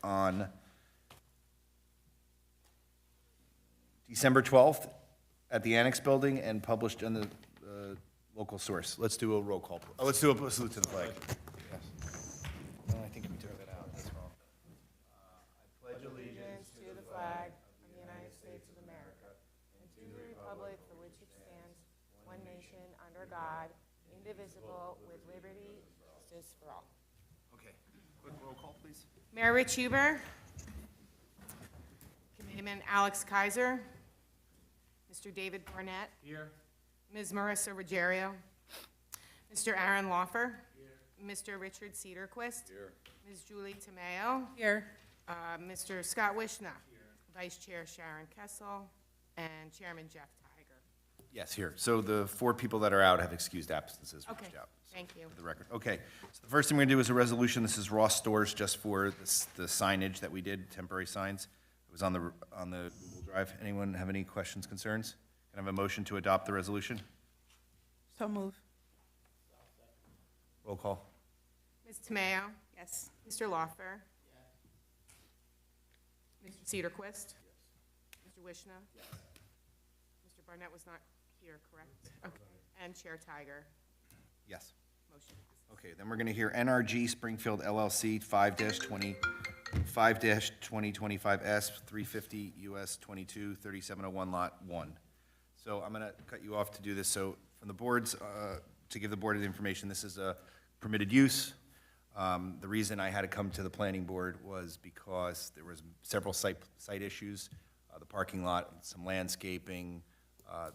on December 12th at the Annex Building and published on the local source. Let's do a roll call. Oh, let's do a salute to the flag. Yes. No, I think we took that out. That's wrong. Allegiance to the flag of the United States of America and to the republic for which it stands, one nation, under God, indivisible, with liberty and justice for all. Okay. Quick roll call, please. Mayor Rich Huber. Committeeman Alex Kaiser. Mr. David Barnett. Here. Ms. Marissa Ruggiero. Mr. Aaron Laufer. Here. Mr. Richard Cedarquist. Here. Ms. Julie Tomeo. Here. Mr. Scott Wishna. Here. Vice Chair Sharon Kessel. And Chairman Jeff Tiger. Yes, here. So the 4 people that are out have excused absences Okay, reached out. thank you. For the record. Okay. So the first thing we're going to do is a resolution. This is Ross Stores, just for the signage that we did, temporary signs. It was on the Google Drive. Anyone have any questions, concerns? Can I have a motion to adopt the resolution? So move. Roll call. Ms. Tomeo. Yes. Mr. Laufer. Mr. Cedarquist. Mr. Wishna. Mr. Barnett was not here, correct? Okay. And Chair Tiger. Yes. Motion passes. Okay, then we're going to hear NRG Springfield LLC 5-2025S 350 US 22 3701 Lot 1. So I'm going to cut you off to do this. So from the boards, to give the board the information, this is a permitted use. The reason I had to come to the planning board was because there was several site issues, the parking lot, some landscaping.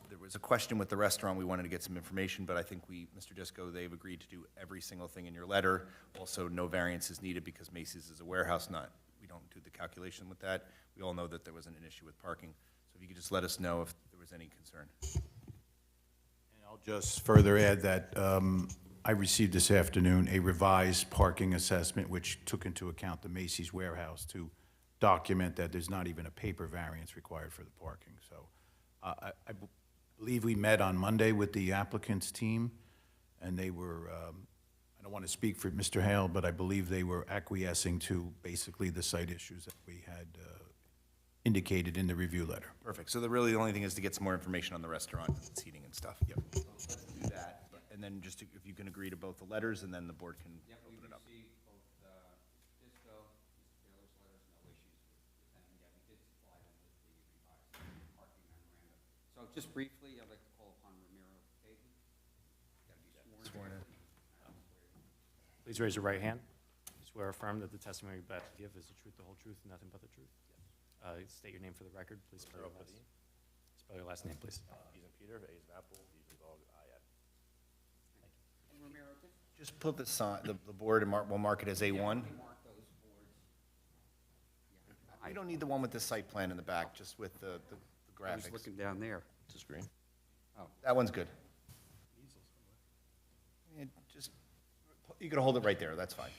There was a question with the restaurant. We wanted to get some information, but I think Mr. Disco, they've agreed to do every single thing in your letter. Also, no variance is needed because Macy's is a warehouse, we don't do the calculation with that. We all know that there wasn't an issue with parking. So if you could just let us know if there was any concern. And I'll just further add that I received this afternoon a revised parking assessment, which took into account the Macy's warehouse to document that there's not even a paper variance required for the parking. So I believe we met on Monday with the applicant's team, and they were, I don't want to speak for Mr. Hale, but I believe they were acquiescing to basically the site issues that we had indicated in the review letter. Perfect. So the only thing is to get some more information on the restaurant, seating and stuff. Yep. Let's do that. And then just if you can agree to both the letters, and then the board can open it up. Received both Disco, Mr. Taylor's letters, no issues with them, and yet we did supply them with the revised parking memorandum. So just briefly, I'd like to call upon Ramiro Caden. Got to be sworn in. Please raise your right hand. Swear or affirm that the testimony you're about to give is the truth, the whole truth, and nothing but the truth. State your name for the record. Please spell your last name, please. P's and Peter, A's and Apple, B's and Dog, I-N. And Ramiro, Just put the sign, the board, and we'll mark it as A1. we mark those boards. We don't need the one with the site plan in the back, just with the I was graphics. looking down there. It's a screen. That one's good. You can hold it right there, that's fine.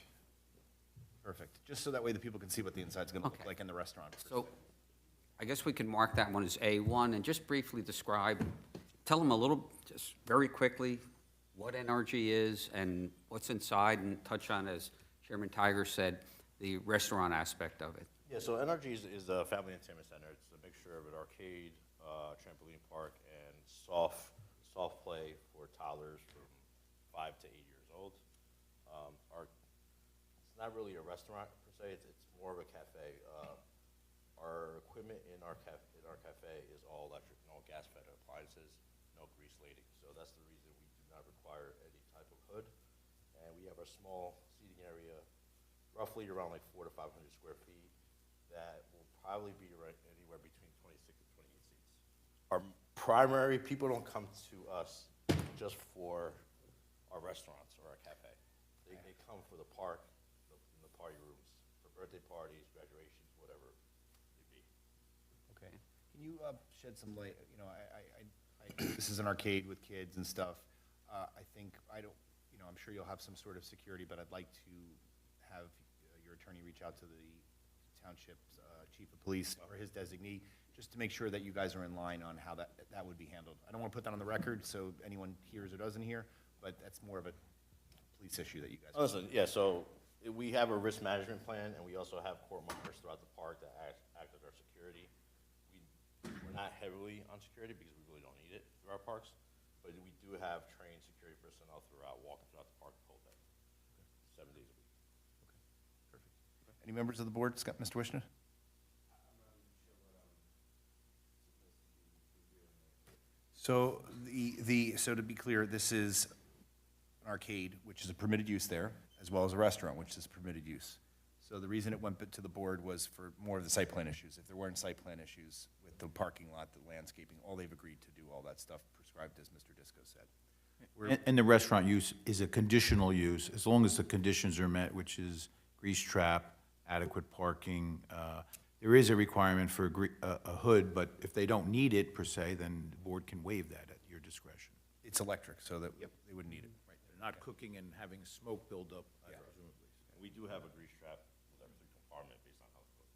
Perfect. Just so that way the people can see what the inside's gonna look Okay. like in the restaurant. So I guess we can mark that one as A1 and just briefly describe, tell them a little, just very quickly, what NRG is and what's inside, and touch on, as Chairman Tiger said, the restaurant aspect of it. Yeah, so NRG is a family entertainment center. It's a mixture of an arcade, trampoline park, and soft play for toddlers from 5 to 8 years old. It's not really a restaurant per se. It's more of a cafe. Our equipment in our cafe is all electric, no gas-fed appliances, no grease lading. So that's the reason we do not require any type of hood. And we have a small seating area, roughly around like 400 to 500 square feet, that will probably be anywhere between 26 and 28 seats. Our primary, people don't come to us just for our restaurants or our cafe. They come for the park, the party rooms, for birthday parties, graduations, whatever it be. Okay. Can you shed some light, this is an arcade with kids and stuff. I think, I'm sure you'll have some sort of security, but I'd like to have your attorney reach out to the township's chief of police or his designee, just to make sure that you guys are in line on how that would be handled. I don't want to put that on the record, so anyone hears or doesn't hear, but that's more of a police issue that you guys. Listen, yeah, so We have a risk management plan, and we also have court monitors throughout the park that act as our security. We're not heavily on security because we really don't need it through our parks, but we do have trained security personnel throughout, walking throughout the park the whole day, 7 days a week. Any members of the board? Scott, Mr. Wishner? So so to be clear, this is an arcade, which is a permitted use there, as well as a restaurant, which is permitted use. So the reason it went to the board was for more of the site plan issues. If there weren't site plan issues with the parking lot, the landscaping, all they've agreed to do all that stuff prescribed, as Mr. Disco said. And the restaurant use is a conditional use, as long as the conditions are met, which is grease trap, adequate parking. There is a requirement for a hood, but if they don't need it per se, then the board can waive that at your discretion. It's electric, so that they wouldn't need it. Right. They're not cooking and having smoke build up, presumably. And we do have a grease trap with every compartment based on how it's built.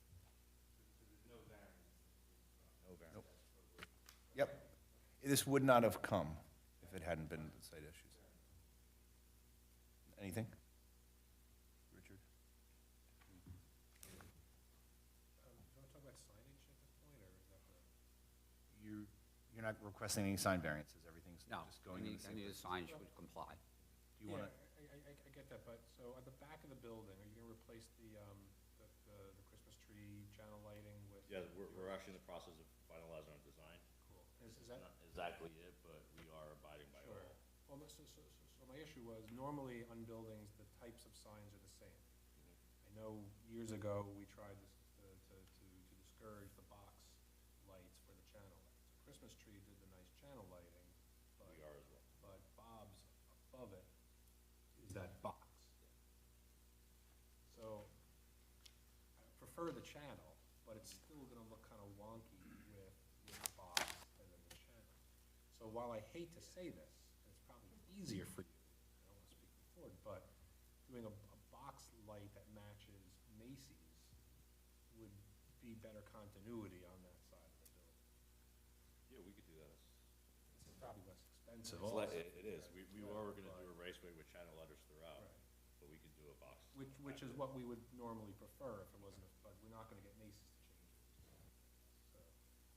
Yep. This would not have come if it hadn't been the site issues. Anything? Richard? You're not requesting any sign variances, everything's No, just going in the same any place? signage would comply. Do you want to? I get that, but, so at the back of the building, are you gonna replace the Christmas tree channel lighting with? Yeah, we're actually in the process of finalizing our design. Cool. Is It's that? not exactly it, but we are abiding by Sure. all. Well, so my issue was, normally on buildings, the types of signs are the same. I know years ago, we tried to discourage the box lights for the channel lights. Christmas tree did the nice channel lighting, but. We are as well. But Bob's above it is that box. So, I prefer the channel, but it's still gonna look kind of wonky with the box and then the channel. So while I hate to say this, and it's probably easier for you, I don't wanna speak for Ford, but doing a box light that matches Macy's would be better continuity on that side of the building. Yeah, we could do that. It's probably less expensive It's also. It is. We were gonna do a raceway with channel letters throughout, Right. but we could do a box. Which is what we would normally prefer if it wasn't, but we're not gonna get Macy's to change it. So,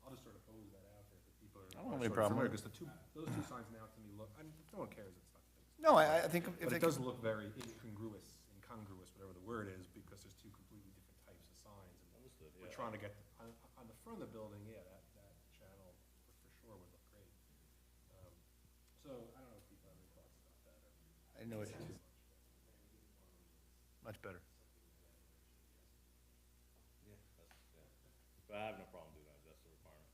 I'll just sort of pose that out there for people. I don't have any problem with it. Because those two signs now to me look, no one cares, it's not the biggest. No, I think if But they it does could- look very incongruous, whatever the word is, because there's two completely different types of signs. And Understood, we're yeah. trying to get, on the front of the building, yeah, that channel for sure would look great. So, I don't know if people have any thoughts about that, or. I know it. Much better. But I have no problem doing that. That's the requirement.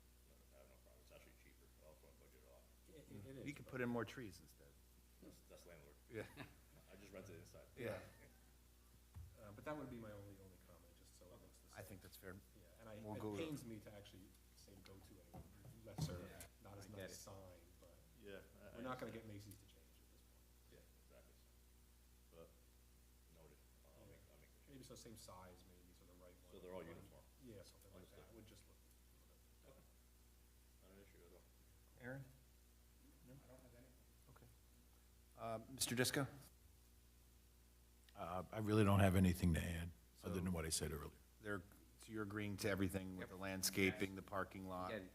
I have no problem. It's actually cheaper. I also want to budget it off. It is. You could put in more trees instead. That's landlord. Yeah. I just rented it inside. Yeah. But that would be my only comment, just so it looks the I same. think that's fair. Yeah, and We'll it go with- pains me to actually say go to a lesser, not as nice sign, but Yeah. we're not gonna get Macy's to change at this point. Yeah, exactly. But, noted. I'll make the change. Maybe so same size, maybe, so the right one. So they're all uniform. Yeah, something like that, would just look. Not an issue at all. Aaron? No? I don't have any. Okay. Mr. Disco? I really don't have anything to add, other than what I said earlier. So you're agreeing to everything with the landscaping, the parking lot? Again,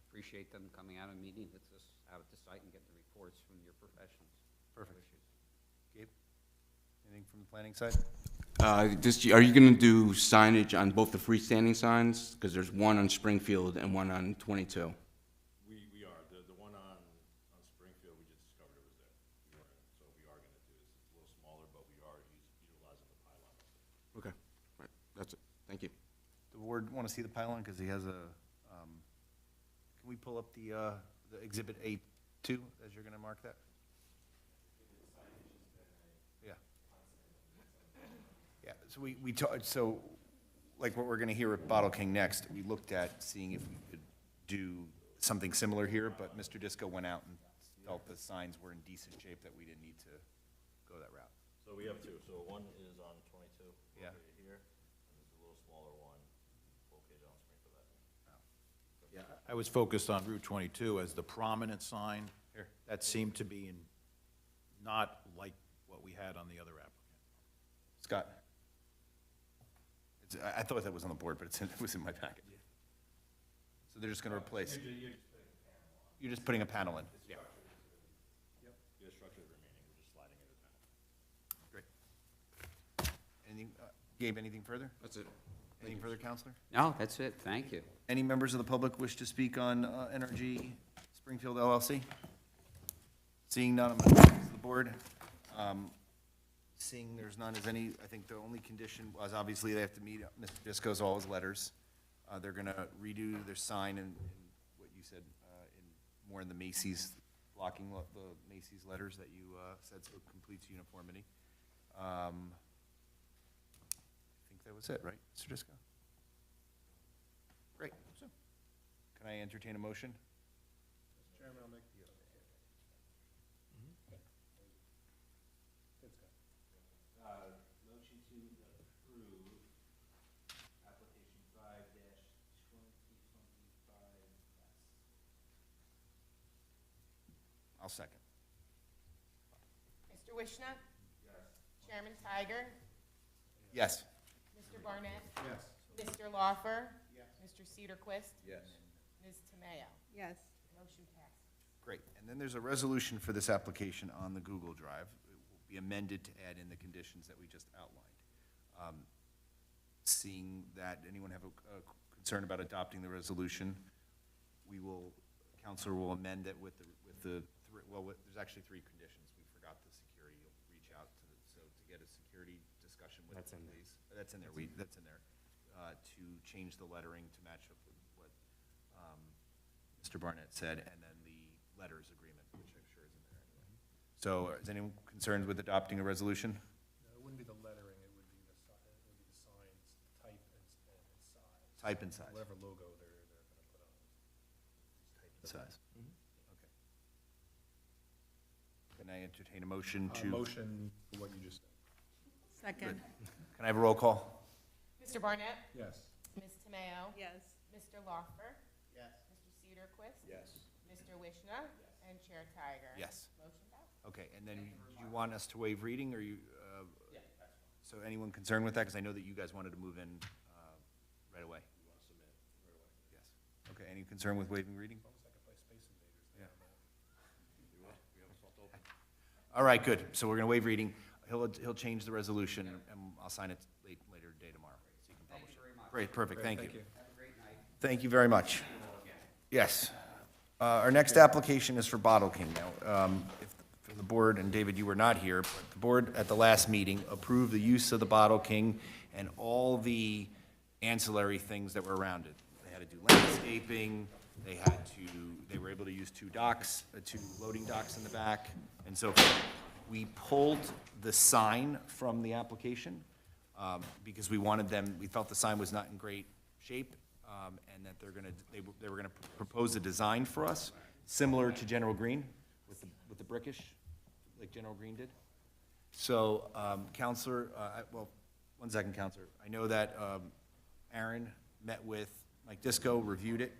appreciate them coming out and meeting with us out at the site and getting the reports from your professionals. No Perfect. issues. Gabe? Anything from the planning side? Are you gonna do signage on both the freestanding signs? Because there's one on Springfield and one on 22. We are. The one on Springfield, we just discovered it was there. So we are gonna do this. It's a little smaller, but we are utilizing the pylon. Okay, right, that's it, thank you. The board want to see the pylon, because he has a, can we pull up the exhibit A2, as you're going to mark that? Yeah. Yeah, so we talked, so, like what we're going to hear at Bottle King next, we looked at seeing if we could do something similar here, but Mr. Disco went out and felt the signs were in decent shape, that we didn't need to go that route. So we have two. So one is on 22, Yeah. located here, and there's a little smaller one located on Springfield Avenue. Yeah, I was focused on Route 22 as the prominent sign. Here. That seemed to be not like what we had on the other applicant. Scott? I thought that was on the board, but it was in my packet. So they're just gonna replace. You're just putting a panel in? Yeah. Great. Anything, Gabe, anything further? That's it. Anything further, Counselor? No, that's it, thank you. Any members of the public wish to speak on NRG Springfield LLC? Seeing none, I'm going to close the board. Seeing there's none, is any, I think the only condition was obviously they have to meet Mr. Disco's all his letters. They're going to redo their sign and what you said, more in the Macy's, blocking the Macy's letters that you said, so it completes uniformity. I think that was it, right, Mr. Disco? Great. So, can I entertain a motion? Mr. Chairman, I'll make the. Motion to approve application 5-2025 I'll second. Mr. Wishna? Yes. Chairman Tiger? Yes. Mr. Barnett? Yes. Mr. Laufer? Yes. Mr. Cedarquist? Yes. Ms. Tameo? Yes. Motion passes. Great. And then there's a resolution for this application on the Google Drive. It will be amended to add in the conditions that we just outlined. Seeing that, anyone have a concern about adopting the resolution, Counselor will amend it with there's actually 3 conditions. We forgot the security. You'll reach out to get a security discussion with That's the in there. police. That's in there. That's in there. To change the lettering to match up with what Mr. Barnett said, and then the letters agreement, which I'm sure is in there anyway. So is anyone concerned with adopting a resolution? No, it wouldn't be the lettering, it would be the signs type and size. Type and size. Whatever logo they're gonna put on. Size. Okay. Can I entertain a motion to? Motion for what you just said. Second. Can I have a roll call? Mr. Barnett? Yes. Ms. Tameo? Yes. Mr. Laufer? Yes. Mr. Cedarquist? Yes. Mr. Wishna? And Chair Tiger? Yes. Motion passes. Okay, and then you want us to waive reading, or you? So anyone concerned with that? Because I know that you guys wanted to move in right away. Yes. Okay, any concern with waiving reading? Almost like I play Space Invaders. Yeah. All right, good. So we're going to waive reading. He'll change the resolution, and I'll sign it later today tomorrow, so you can publish it. very much. Great, perfect, thank you. Thank you. Have a great night. Thank you very much. Yes. Our next application is for Bottle King now. For the board, and David, you were not here, but the board at the last meeting approved the use of the Bottle King and all the ancillary things that were around it. They had to do landscaping, they were able to use 2 docks, 2 loading docks in the back, and so forth. We pulled the sign from the application, because we felt the sign was not in great shape, and that they were gonna propose a design for us, similar to General Green, with the brickish, like General Green did. So, Counselor, one second, Counselor. I know that Aaron met with Mike Disco, reviewed it,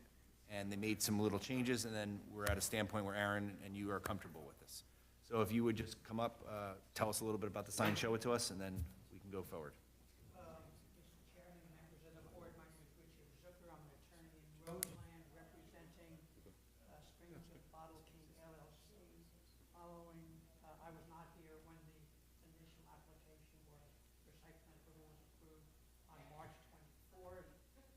and they made some little changes, and then we're at a standpoint where Aaron and you are comfortable with this. So if you would just come up, tell us a little bit about the sign, show it to us, and then we can go forward. Mr. Chairman, members of the board, my name is Richard Zucker. I'm an attorney in Roseland representing Springfield Bottle King LLC. Following, I was not here when the initial application for site plan approval was approved on March 24th,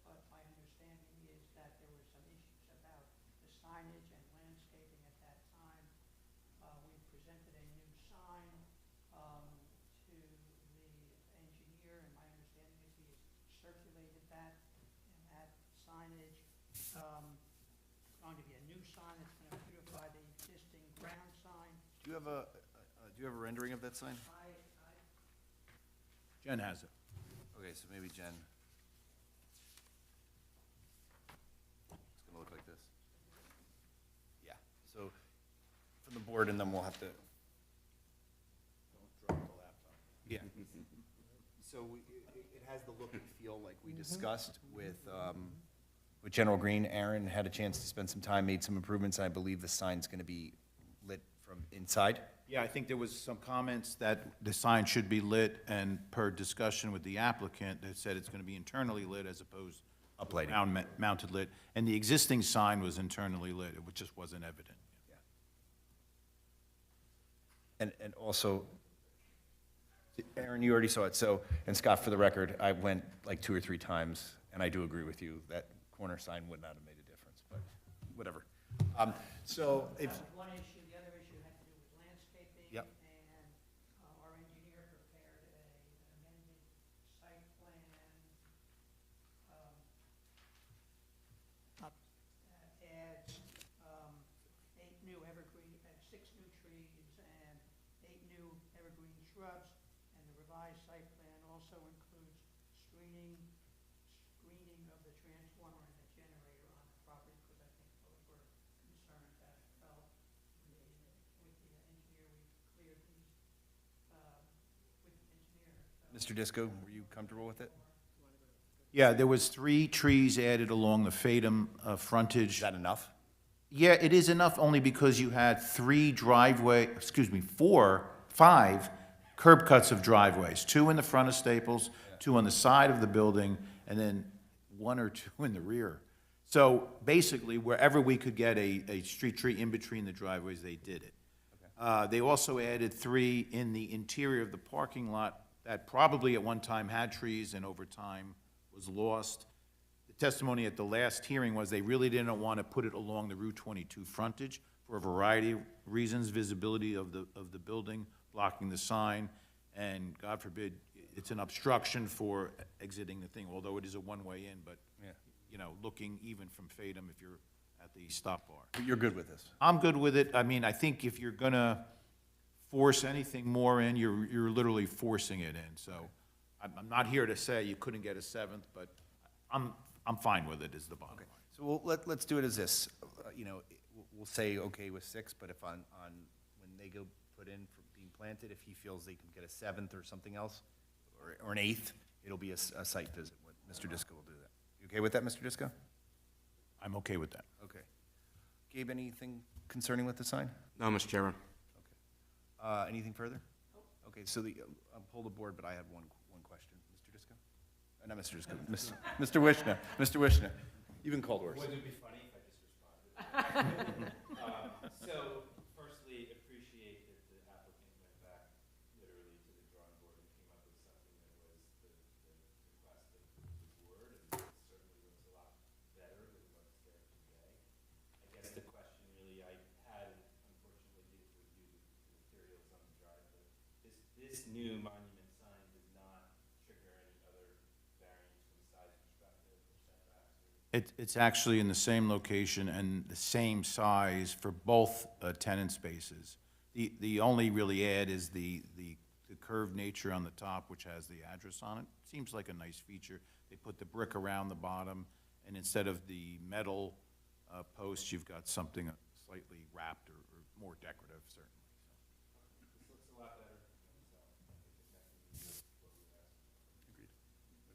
but my understanding is that there were some issues about the signage and landscaping at that time. We presented a new sign to the engineer, and my understanding is he has circulated that, and that signage is going to be a new sign that's going to beautify the existing ground sign. Do you have a rendering of that sign? Jen has it. Okay, so maybe Jen. It's gonna look like this. Yeah, so from the board, and then we'll have to. Don't drop the laptop. Yeah. So it has the look and feel like we discussed with General Green. Aaron had a chance to spend some time, made some improvements, and I believe the sign's gonna be lit from inside. Yeah, I think there was some comments that the sign should be lit, and per discussion with the applicant, they said it's gonna be internally lit as opposed to Uplighting. mounted lit. And the existing sign was internally lit, it just wasn't evident. And also, Aaron, you already saw it, so, and Scott, for the record, I went like 2 or 3 times, and I do agree with you, that corner sign would not have made a difference, but whatever. So if, That was one issue. The other issue had to do with landscaping. Yep. And our engineer prepared an amended site plan that adds 8 new evergreen, 6 new trees and 8 new evergreen shrubs. And the revised site plan also includes screening of the transformer and the generator on the property, because I think those were concerns that felt with the engineer. We cleared these with the engineer. Mr. Disco, were you comfortable with it? Yeah, there was 3 trees added along the Fadum frontage. Is that enough? Yeah, it is enough only because you had 5 curb cuts of driveways, 2 in the front of Staples, 2 on the side of the building, and then 1 or 2 in the rear. So basically, wherever we could get a street tree in between the driveways, they did it. They also added 3 in the interior of the parking lot that probably at one time had trees and over time was lost. The testimony at the last hearing was they really didn't want to put it along the Route 22 frontage for a variety of reasons, visibility of the building, blocking the sign, and God forbid, it's an obstruction for exiting the thing, although it is a one-way in, but, you know, looking even from Fadum if you're at the stop bar. But you're good with this? I'm good with it. I mean, I think if you're gonna force anything more in, you're literally forcing it in. So I'm not here to say you couldn't get a 7th, but I'm fine with it, is the bottom line. So let's do it as this, you know, we'll say okay with 6, but if when they go put in for being planted, if he feels they can get a 7th or something else, or an 8th, it'll be a site visit. Mr. Disco will do that. You okay with that, Mr. Disco? I'm okay with that. Okay. Gabe, anything concerning with the sign? No, Mr. Chairman. Anything further? Okay, so I'll pull the board, but I had one question. Mr. Disco? Not Mr. Disco, Mr. Wishna. Mr. Wishna, you've been called worse. Would it be funny if I just responded? So, firstly, appreciate that the applicant went back literally to the drawing board and came up with something that was the request of the board, and it certainly looks a lot better than what's there today. I guess the question really I had, and unfortunately didn't review the materials on the drive, but this new monument sign does not trigger any other variance from size perspective or setbacks or It's actually in the same location and the same size for both tenant spaces. The only really add is the curved nature on the top, which has the address on it. Seems like a nice feature. They put the brick around the bottom, and instead of the metal posts, you've got something slightly wrapped or more decorative, certainly. This looks a lot better, so I think that can be what we asked.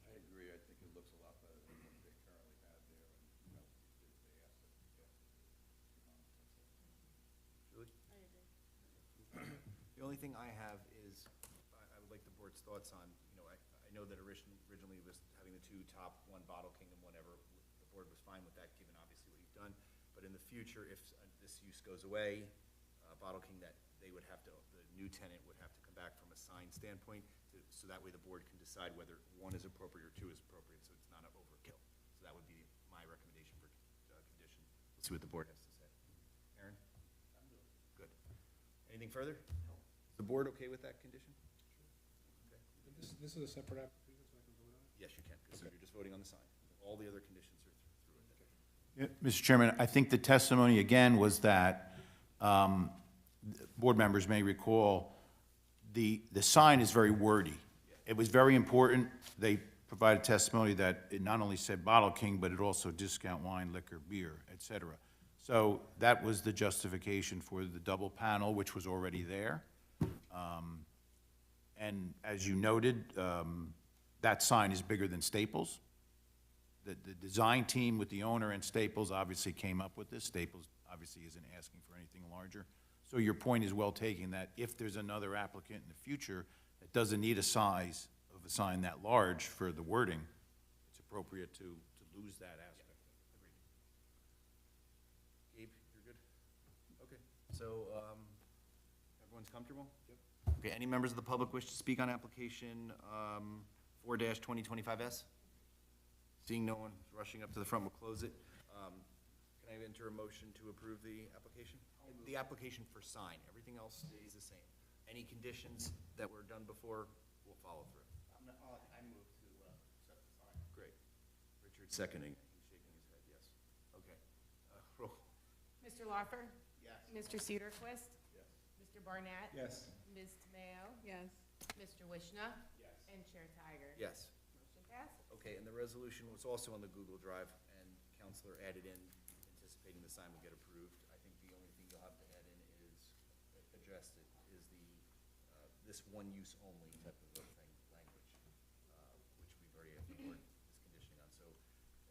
I agree, I think it looks a lot better than what they currently have there, and, you know, they asked us to get. The only thing I have is, I would like the board's thoughts on, you know, I know that originally it was having the 2 top, 1 Bottle King and whatever. The board was fine with that, given obviously what you've done. But in the future, if this use goes away, Bottle King, that they would have to, the new tenant would have to come back from a sign standpoint, so that way the board can decide whether 1 is appropriate or 2 is appropriate, so it's not an overkill. So that would be my recommendation for condition. Let's see what the board has to say. Aaron? Good. Anything further? No. Is the board okay with that condition? This is a separate application, so I can vote on it? Yes, you can, because you're just voting on the sign. All the other conditions are through it. Mr. Chairman, I think the testimony again was that, board members may recall, the sign is very wordy. It was very important. They provided testimony that it not only said Bottle King, but it also discount wine, liquor, beer, et cetera. So that was the justification for the double panel, which was already there. And as you noted, that sign is bigger than Staples. The design team with the owner and Staples obviously came up with this. Staples obviously isn't asking for anything larger. So your point is well taken, that if there's another applicant in the future that doesn't need a size of a sign that large for the wording, it's appropriate to lose that aspect. Gabe, you're good? Okay, so, everyone's comfortable? Yep. Okay, any members of the public wish to speak on application, 4-2025S? Seeing no one rushing up to the front, we'll close it. Can I enter a motion to approve the application? The application for sign, everything else stays the same. Any conditions that were done before will follow through. I move to accept the sign. Great. Richard seconding, he's shaking his head, yes. Okay. Roll. Mr. Laufer? Yes. Mr. Cedarquist? Yes. Mr. Barnett? Yes. Ms. Tamayo? Yes. Mr. Wishna? Yes. And Chair Tiger? Yes. Motion passes. Okay, and the resolution was also on the Google Drive, and Counselor added in, anticipating the sign will get approved. I think the only thing you'll have to add in is, addressed it, is the, this one use only type of thing, language, which we've already, I think, is conditioning on. So,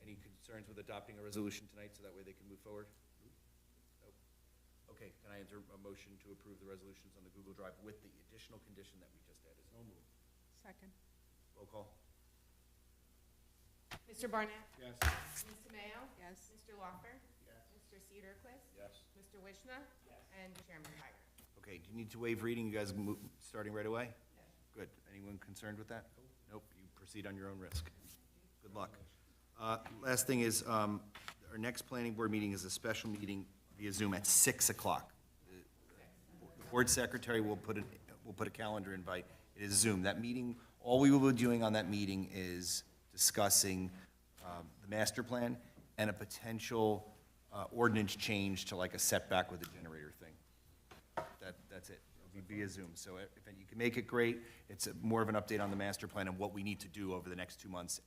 any concerns with adopting a resolution tonight, so that way they can move forward? Nope. Okay, can I enter a motion to approve the resolutions on the Google Drive with the additional condition that we just added? So moved. Second. Roll call. Mr. Barnett? Yes. Ms. Tamayo? Yes. Mr. Laufer? Yes. Mr. Cedarquist? Yes. Mr. Wishna? Yes. And Chairman Tiger? Okay, do you need to waive reading? You guys starting right away? Good. Anyone concerned with that? Nope, you proceed on your own risk. Good luck. Last thing is, our next planning board meeting is a special meeting via Zoom at 6 o'clock. The board secretary will put a calendar invite. It is Zoom. That meeting, all we will be doing on that meeting is discussing the master plan and a potential ordinance change to like a setback with a generator thing. That's it. It'll be via Zoom. So if you can make it, great. It's more of an update on the master plan and what we need to do over the next 2 months.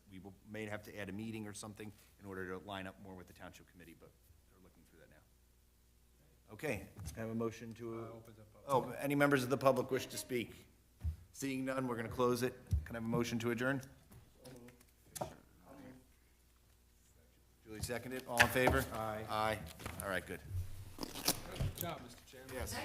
May have to add a meeting or something in order to line up more with the township committee, but they're looking through that now. Okay, I have a motion to, any members of the public wish to speak? Seeing none, we're gonna close it. Can I have a motion to adjourn? Julie seconded. All in favor? Aye. Aye. All right, good. Good job, Mr. Chairman. Yes.